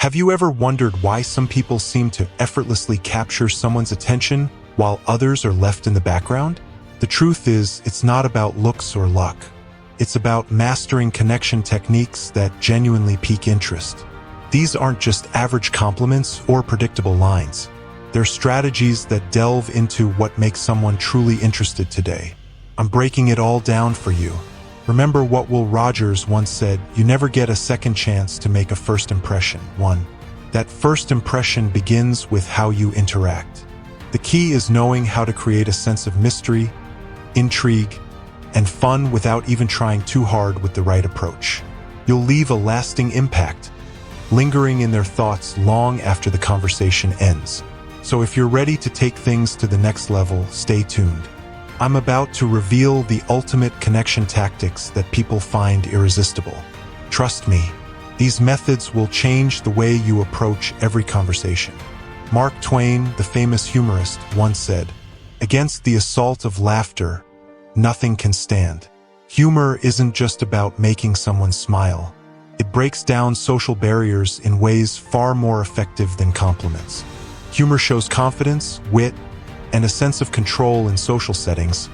Have you ever wondered why some people seem to effortlessly capture someone's attention while others are left in the background? The truth is, it's not about looks or luck. It's about mastering connection techniques that genuinely pique interest. These aren't just average compliments or predictable lines. They're strategies that delve into what makes someone truly interested today. I'm breaking it all down for you. Remember what Will Rogers once said, you never get a second chance to make a first impression. 1. That first impression begins with how you interact. The key is knowing how to create a sense of mystery, intrigue, and fun without even trying too hard with the right approach. You'll leave a lasting impact, lingering in their thoughts long after the conversation ends. So if you're ready to take things to the next level, stay tuned. I'm about to reveal the ultimate connection tactics that people find irresistible. Trust me, these methods will change the way you approach every conversation. Mark Twain, the famous humorist, once said, "Against the assault of laughter, nothing can stand." Humor isn't just about making someone smile. It breaks down social barriers in ways far more effective than compliments. Humor shows confidence, wit, and a sense of control in social settings,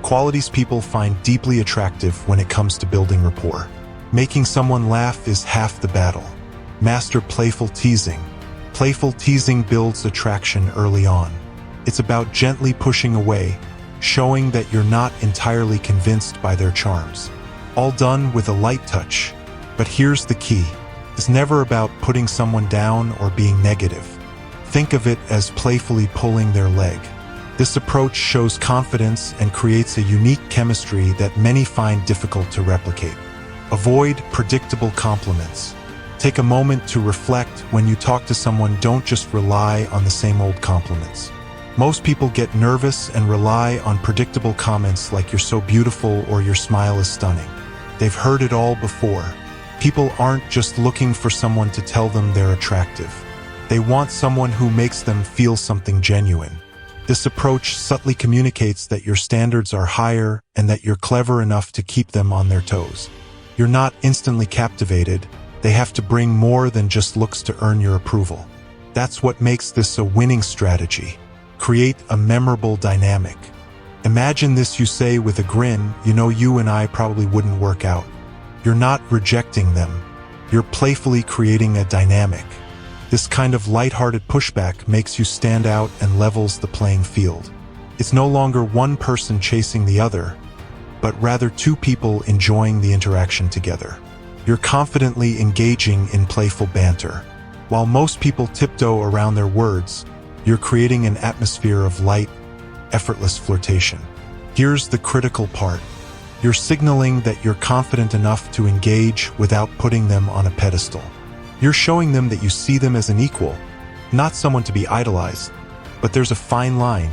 qualities people find deeply attractive when it comes to building rapport. Making someone laugh is half the battle. Master playful teasing. Playful teasing builds attraction early on. It's about gently pushing away, showing that you're not entirely convinced by their charms. All done with a light touch. But here's the key. It's never about putting someone down or being negative. Think of it as playfully pulling their leg. This approach shows confidence and creates a unique chemistry that many find difficult to replicate. Avoid predictable compliments. Take a moment to reflect. When you talk to someone, don't just rely on the same old compliments. Most people get nervous and rely on predictable comments like "you're so beautiful" or "your smile is stunning." They've heard it all before. People aren't just looking for someone to tell them they're attractive. They want someone who makes them feel something genuine. This approach subtly communicates that your standards are higher and that you're clever enough to keep them on their toes. You're not instantly captivated. They have to bring more than just looks to earn your approval. That's what makes this a winning strategy. Create a memorable dynamic. Imagine this: you say with a grin, "You know, you and I probably wouldn't work out." You're not rejecting them. You're playfully creating a dynamic. This kind of lighthearted pushback makes you stand out and levels the playing field. It's no longer one person chasing the other, but rather two people enjoying the interaction together. You're confidently engaging in playful banter. While most people tiptoe around their words, you're creating an atmosphere of light, effortless flirtation. Here's the critical part. You're signaling that you're confident enough to engage without putting them on a pedestal. You're showing them that you see them as an equal, not someone to be idolized. But there's a fine line.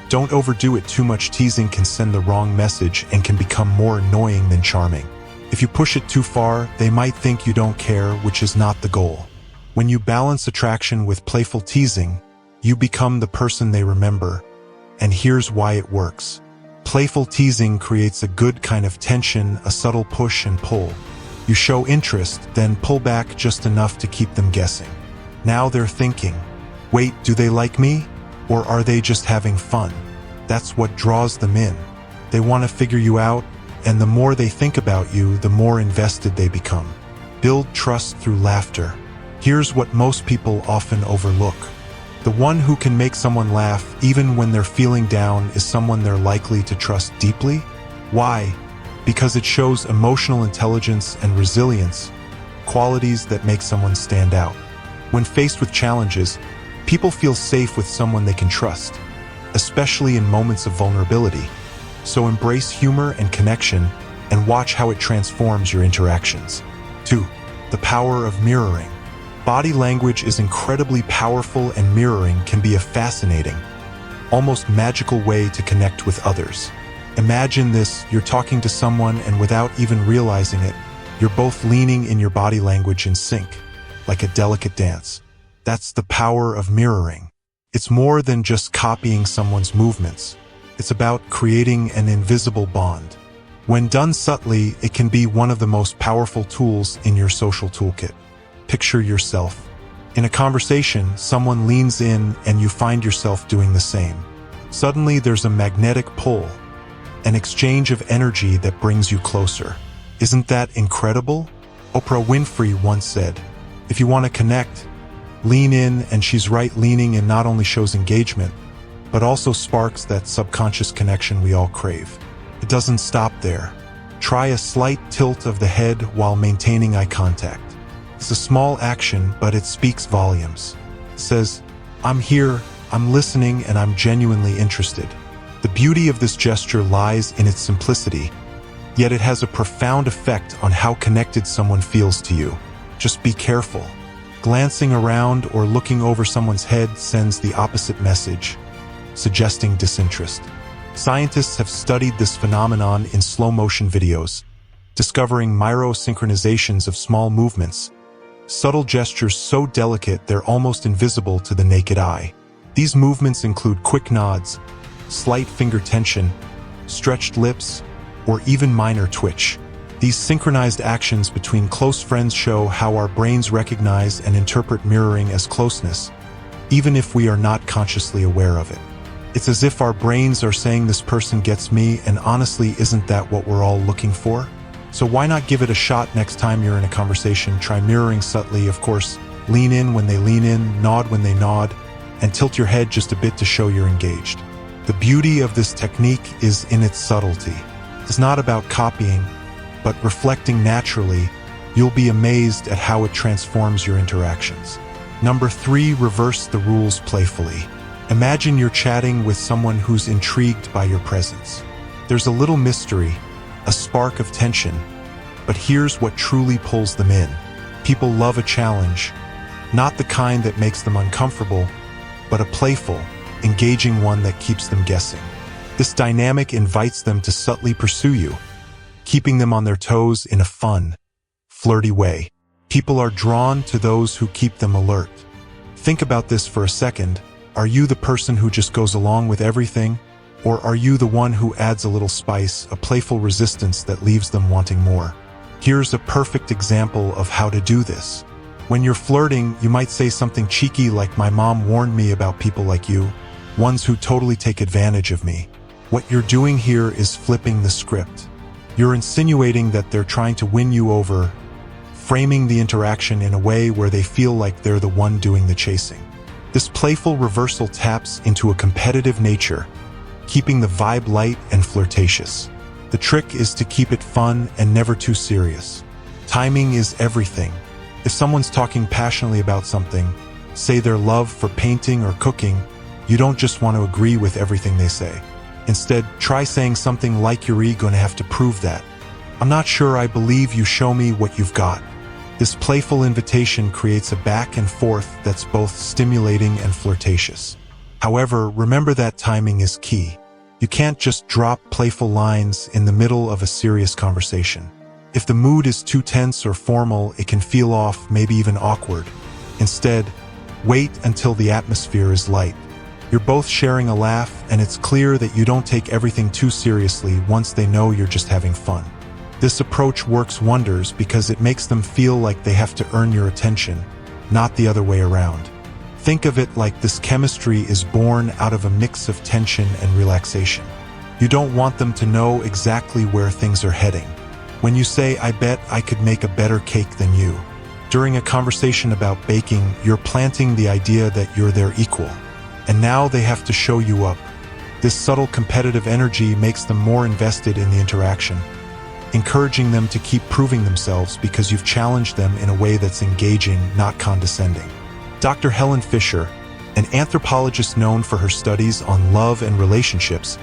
Don't overdo it. Too much teasing can send the wrong message and can become more annoying than charming. If you push it too far, they might think you don't care, which is not the goal. When you balance attraction with playful teasing, you become the person they remember. And here's why it works. Playful teasing creates a good kind of tension, a subtle push and pull. You show interest, then pull back just enough to keep them guessing. Now they're thinking, wait, do they like me? Or are they just having fun? That's what draws them in. They want to figure you out, and the more they think about you, the more invested they become. Build trust through laughter. Here's what most people often overlook. The one who can make someone laugh even when they're feeling down is someone they're likely to trust deeply. Why? Because it shows emotional intelligence and resilience, qualities that make someone stand out. When faced with challenges, people feel safe with someone they can trust, especially in moments of vulnerability. So embrace humor and connection and watch how it transforms your interactions. 2. The power of mirroring. Body language is incredibly powerful, and mirroring can be a fascinating, almost magical way to connect with others. Imagine this: you're talking to someone and without even realizing it, you're both leaning in your body language in sync, like a delicate dance. That's the power of mirroring. It's more than just copying someone's movements. It's about creating an invisible bond. When done subtly, it can be one of the most powerful tools in your social toolkit. Picture yourself In a conversation, someone leans in and you find yourself doing the same. Suddenly, there's a magnetic pull, an exchange of energy that brings you closer. Isn't that incredible? Oprah Winfrey once said, "If you want to connect, lean in," and she's right. Leaning in not only shows engagement, but also sparks that subconscious connection we all crave. It doesn't stop there. Try a slight tilt of the head while maintaining eye contact. It's a small action, but it speaks volumes. It says, "I'm here, I'm listening, and I'm genuinely interested." The beauty of this gesture lies in its simplicity, yet it has a profound effect on how connected someone feels to you. Just be careful. Glancing around or looking over someone's head sends the opposite message, suggesting disinterest. Scientists have studied this phenomenon in slow-motion videos, discovering myrosynchronizations of small movements, subtle gestures so delicate they're almost invisible to the naked eye. These movements include quick nods, slight finger tension, stretched lips, or even minor twitch. These synchronized actions between close friends show how our brains recognize and interpret mirroring as closeness, even if we are not consciously aware of it. It's as if our brains are saying, "This person gets me," and honestly, isn't that what we're all looking for? So why not give it a shot next time you're in a conversation? Try mirroring subtly, of course. Lean in when they lean in, nod when they nod, and tilt your head just a bit to show you're engaged. The beauty of this technique is in its subtlety. It's not about copying, but reflecting naturally. You'll be amazed at how it transforms your interactions. Number 3, reverse the rules playfully. Imagine you're chatting with someone who's intrigued by your presence. There's a little mystery, a spark of tension, but here's what truly pulls them in. People love a challenge, not the kind that makes them uncomfortable, but a playful, engaging one that keeps them guessing. This dynamic invites them to subtly pursue you, keeping them on their toes in a fun, flirty way. People are drawn to those who keep them alert. Think about this for a second. Are you the person who just goes along with everything? Or are you the one who adds a little spice, a playful resistance that leaves them wanting more? Here's a perfect example of how to do this. When you're flirting, you might say something cheeky like, "My mom warned me about people like you, ones who totally take advantage of me." What you're doing here is flipping the script. You're insinuating that they're trying to win you over, framing the interaction in a way where they feel like they're the one doing the chasing. This playful reversal taps into a competitive nature, keeping the vibe light and flirtatious. The trick is to keep it fun and never too serious. Timing is everything. If someone's talking passionately about something, say their love for painting or cooking, you don't just want to agree with everything they say. Instead, try saying something like, "You're gonna have to prove that. I'm not sure I believe you, show me what you've got." This playful invitation creates a back and forth that's both stimulating and flirtatious. However, remember that timing is key. You can't just drop playful lines in the middle of a serious conversation. If the mood is too tense or formal, it can feel off, maybe even awkward. Instead, wait until the atmosphere is light. You're both sharing a laugh, and it's clear that you don't take everything too seriously once they know you're just having fun. This approach works wonders because it makes them feel like they have to earn your attention, not the other way around. Think of it like this chemistry is born out of a mix of tension and relaxation. You don't want them to know exactly where things are heading. When you say, "I bet I could make a better cake than you," during a conversation about baking, you're planting the idea that you're their equal. And now they have to show you up. This subtle competitive energy makes them more invested in the interaction, encouraging them to keep proving themselves because you've challenged them in a way that's engaging, not condescending. Dr. Helen Fisher, an anthropologist known for her studies on love and relationships,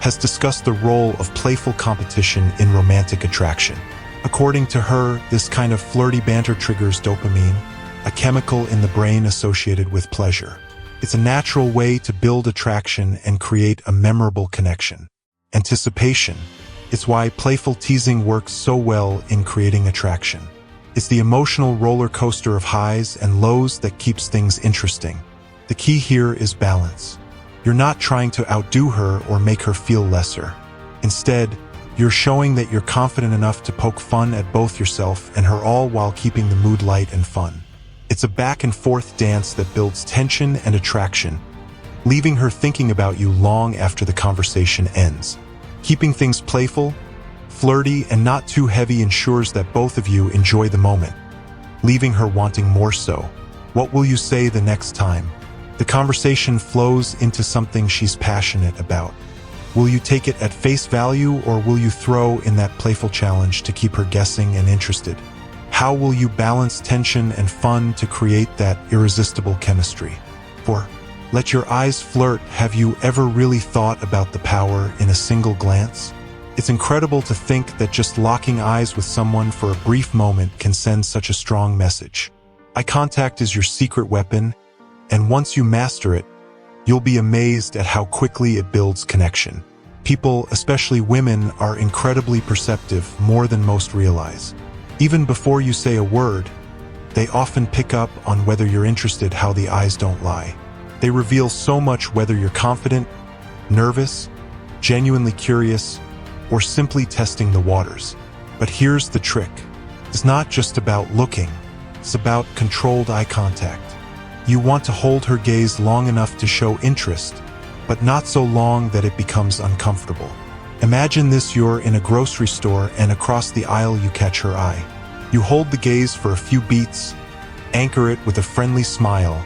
has discussed the role of playful competition in romantic attraction. According to her, this kind of flirty banter triggers dopamine, a chemical in the brain associated with pleasure. It's a natural way to build attraction and create a memorable connection. Anticipation. It's why playful teasing works so well in creating attraction. It's the emotional roller coaster of highs and lows that keeps things interesting. The key here is balance. You're not trying to outdo her or make her feel lesser. Instead, you're showing that you're confident enough to poke fun at both yourself and her, all while keeping the mood light and fun. It's a back-and-forth dance that builds tension and attraction, leaving her thinking about you long after the conversation ends. Keeping things playful, flirty, and not too heavy ensures that both of you enjoy the moment, leaving her wanting more so. What will you say the next time? The conversation flows into something she's passionate about. Will you take it at face value, or will you throw in that playful challenge to keep her guessing and interested? How will you balance tension and fun to create that irresistible chemistry? 4. Let your eyes flirt. Have you ever really thought about the power in a single glance? It's incredible to think that just locking eyes with someone for a brief moment can send such a strong message. Eye contact is your secret weapon, and once you master it, you'll be amazed at how quickly it builds connection. People, especially women, are incredibly perceptive, more than most realize. Even before you say a word, they often pick up on whether you're interested. How the eyes don't lie. They reveal so much, whether you're confident, nervous, genuinely curious, or simply testing the waters. But here's the trick. It's not just about looking, it's about controlled eye contact. You want to hold her gaze long enough to show interest, but not so long that it becomes uncomfortable. Imagine this: you're in a grocery store and across the aisle you catch her eye. You hold the gaze for a few beats, anchor it with a friendly smile,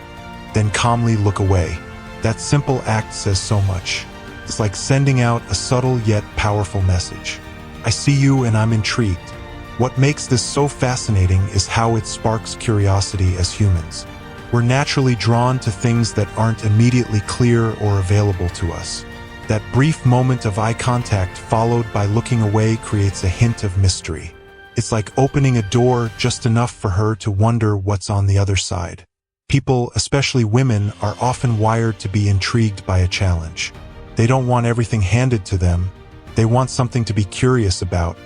then calmly look away. That simple act says so much. It's like sending out a subtle yet powerful message. I see you and I'm intrigued. What makes this so fascinating is how it sparks curiosity. As humans, we're naturally drawn to things that aren't immediately clear or available to us. That brief moment of eye contact followed by looking away creates a hint of mystery. It's like opening a door just enough for her to wonder what's on the other side. People, especially women, are often wired to be intrigued by a challenge. They don't want everything handed to them. They want something to be curious about,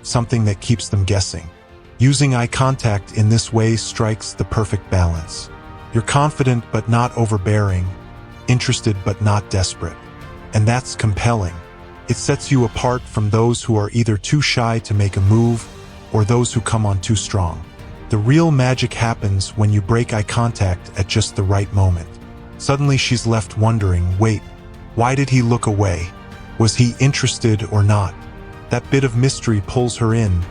something that keeps them guessing. Using eye contact in this way strikes the perfect balance. You're confident but not overbearing, interested but not desperate. And that's compelling. It sets you apart from those who are either too shy to make a move or those who come on too strong. The real magic happens when you break eye contact at just the right moment. Suddenly she's left wondering, wait, why did he look away? Was he interested or not? That bit of mystery pulls her in,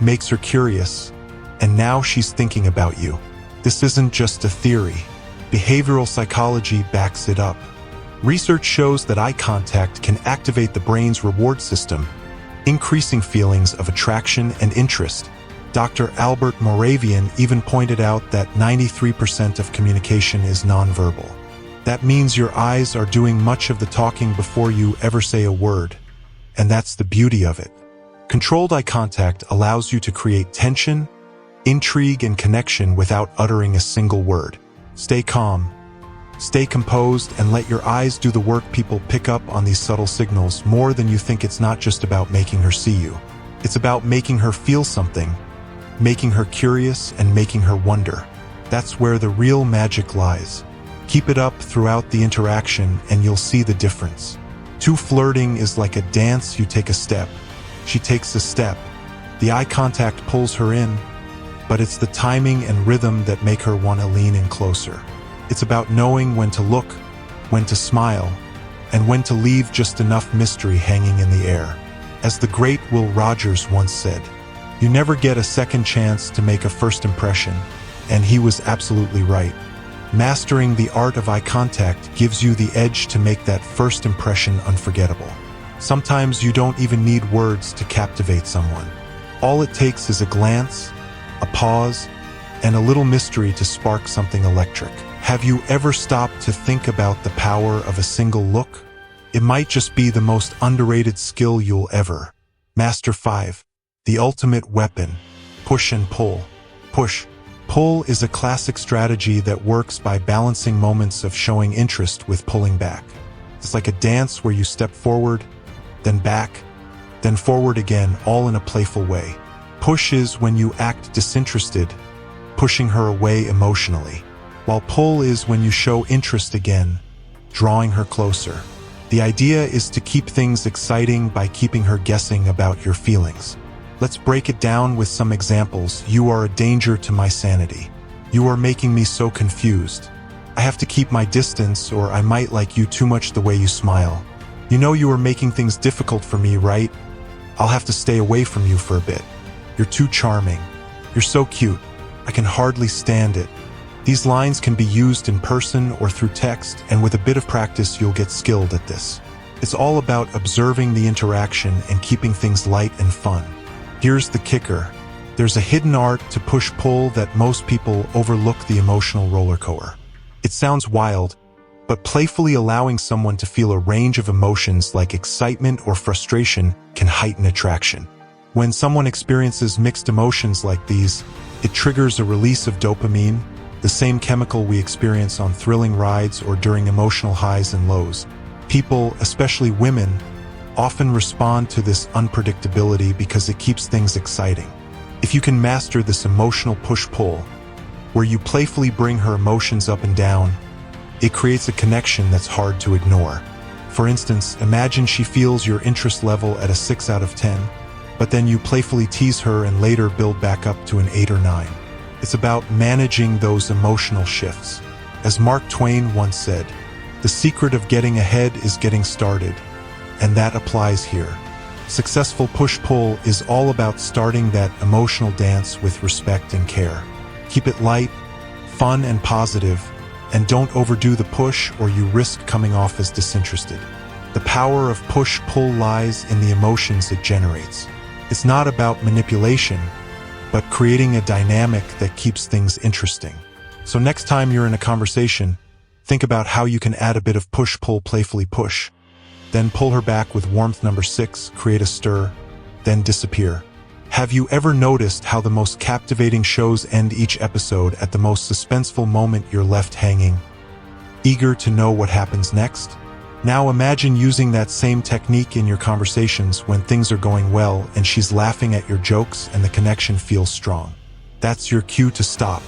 makes her curious, and now she's thinking about you. This isn't just a theory. Behavioral psychology backs it up. Research shows that eye contact can activate the brain's reward system, increasing feelings of attraction and interest. Dr. Albert Moravian even pointed out that 93% of communication is nonverbal. That means your eyes are doing much of the talking before you ever say a word. And that's the beauty of it. Controlled eye contact allows you to create tension, intrigue, and connection without uttering a single word. Stay calm, stay composed, and let your eyes do the work. People pick up on these subtle signals more than you think. It's not just about making her see you. It's about making her feel something, making her curious, and making her wonder. That's where the real magic lies. Keep it up throughout the interaction and you'll see the difference. Flirting is like a dance. You take a step, she takes a step. The eye contact pulls her in, but it's the timing and rhythm that make her want to lean in closer. It's about knowing when to look, when to smile, and when to leave just enough mystery hanging in the air. As the great Will Rogers once said, you never get a second chance to make a first impression, and he was absolutely right. Mastering the art of eye contact gives you the edge to make that first impression unforgettable. Sometimes you don't even need words to captivate someone. All it takes is a glance, a pause, and a little mystery to spark something electric. Have you ever stopped to think about the power of a single look? It might just be the most underrated skill you'll ever master. 5. The ultimate weapon: push and pull. Pull is a classic strategy that works by balancing moments of showing interest with pulling back. It's like a dance where you step forward, then back, then forward again, all in a playful way. Push is when you act disinterested, pushing her away emotionally, while pull is when you show interest again, drawing her closer. The idea is to keep things exciting by keeping her guessing about your feelings. Let's break it down with some examples. You are a danger to my sanity. You are making me so confused. I have to keep my distance, or I might like you too much the way you smile. You know you are making things difficult for me, right? I'll have to stay away from you for a bit. You're too charming. You're so cute. I can hardly stand it. These lines can be used in person or through text, and with a bit of practice you'll get skilled at this. It's all about observing the interaction and keeping things light and fun. Here's the kicker. There's a hidden art to push-pull that most people overlook: the emotional roller coaster. It sounds wild, but playfully allowing someone to feel a range of emotions like excitement or frustration can heighten attraction. When someone experiences mixed emotions like these, it triggers a release of dopamine, the same chemical we experience on thrilling rides or during emotional highs and lows. People, especially women, often respond to this unpredictability because it keeps things exciting. If you can master this emotional push-pull, where you playfully bring her emotions up and down, it creates a connection that's hard to ignore. For instance, imagine she feels your interest level at a 6 out of 10, but then you playfully tease her and later build back up to an 8 or 9. It's about managing those emotional shifts. As Mark Twain once said, "The secret of getting ahead is getting started," and that applies here. Successful push-pull is all about starting that emotional dance with respect and care. Keep it light, fun, and positive, and don't overdo the push or you risk coming off as disinterested. The power of push-pull lies in the emotions it generates. It's not about manipulation, but creating a dynamic that keeps things interesting. So next time you're in a conversation, think about how you can add a bit of push-pull. Playfully push, then pull her back with warmth. Number 6, create a stir, then disappear. Have you ever noticed how the most captivating shows end each episode at the most suspenseful moment? You're left hanging, eager to know what happens next? Now imagine using that same technique in your conversations when things are going well and she's laughing at your jokes and the connection feels strong. That's your cue to stop.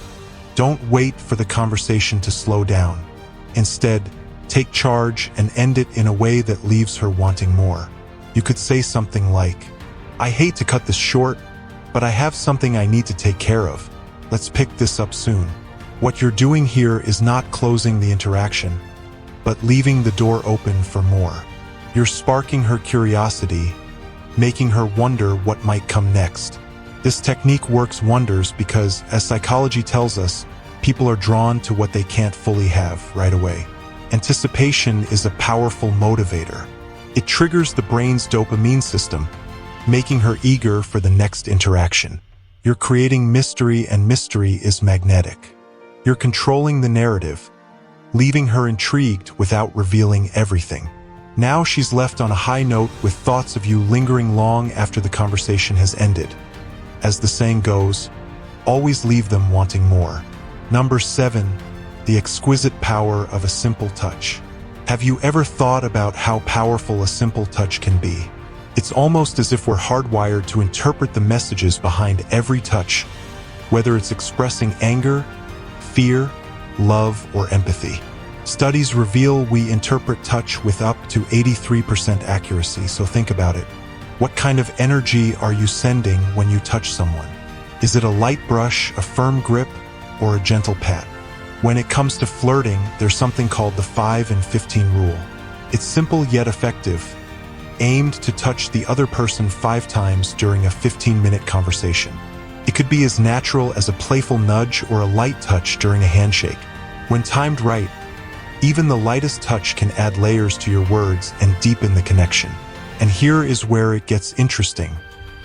Don't wait for the conversation to slow down. Instead, take charge and end it in a way that leaves her wanting more. You could say something like, "I hate to cut this short, but I have something I need to take care of. Let's pick this up soon." What you're doing here is not closing the interaction, but leaving the door open for more. You're sparking her curiosity, making her wonder what might come next. This technique works wonders because, as psychology tells us, people are drawn to what they can't fully have right away. Anticipation is a powerful motivator. It triggers the brain's dopamine system, making her eager for the next interaction. You're creating mystery, and mystery is magnetic. You're controlling the narrative, leaving her intrigued without revealing everything. Now she's left on a high note with thoughts of you lingering long after the conversation has ended. As the saying goes, always leave them wanting more. Number 7, the exquisite power of a simple touch. Have you ever thought about how powerful a simple touch can be? It's almost as if we're hardwired to interpret the messages behind every touch, whether it's expressing anger, fear, love, or empathy. Studies reveal we interpret touch with up to 83% accuracy, so think about it. What kind of energy are you sending when you touch someone? Is it a light brush, a firm grip, or a gentle pat? When it comes to flirting, there's something called the 5 and 15 rule. It's simple yet effective, aimed to touch the other person 5 times during a 15-minute conversation. It could be as natural as a playful nudge or a light touch during a handshake. When timed right, even the lightest touch can add layers to your words and deepen the connection. And here is where it gets interesting.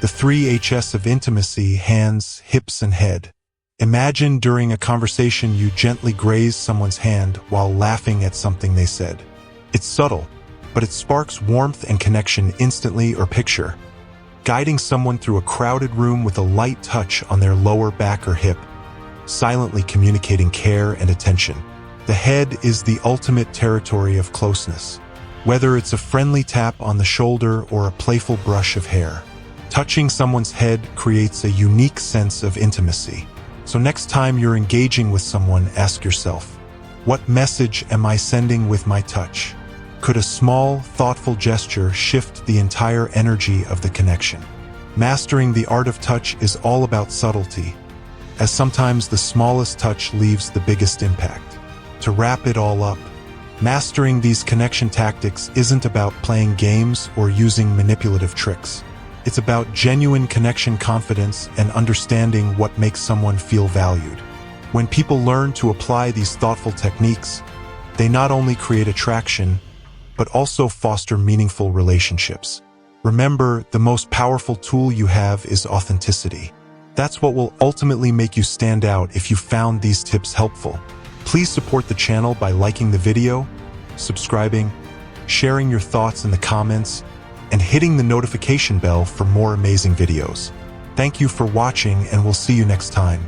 The 3 H's of intimacy: hands, hips, and head. Imagine during a conversation you gently graze someone's hand while laughing at something they said. It's subtle, but it sparks warmth and connection instantly. Or picture guiding someone through a crowded room with a light touch on their lower back or hip, silently communicating care and attention. The head is the ultimate territory of closeness. Whether it's a friendly tap on the shoulder or a playful brush of hair, touching someone's head creates a unique sense of intimacy. So next time you're engaging with someone, ask yourself, what message am I sending with my touch? Could a small, thoughtful gesture shift the entire energy of the connection? Mastering the art of touch is all about subtlety. as sometimes the smallest touch leaves the biggest impact. To wrap it all up, mastering these connection tactics isn't about playing games or using manipulative tricks. It's about genuine connection confidence and understanding what makes someone feel valued. When people learn to apply these thoughtful techniques, they not only create attraction, but also foster meaningful relationships. Remember, the most powerful tool you have is authenticity. That's what will ultimately make you stand out if you found these tips helpful. Please support the channel by liking the video, subscribing, sharing your thoughts in the comments, and hitting the notification bell for more amazing videos. Thank you for watching, and we'll see you next time.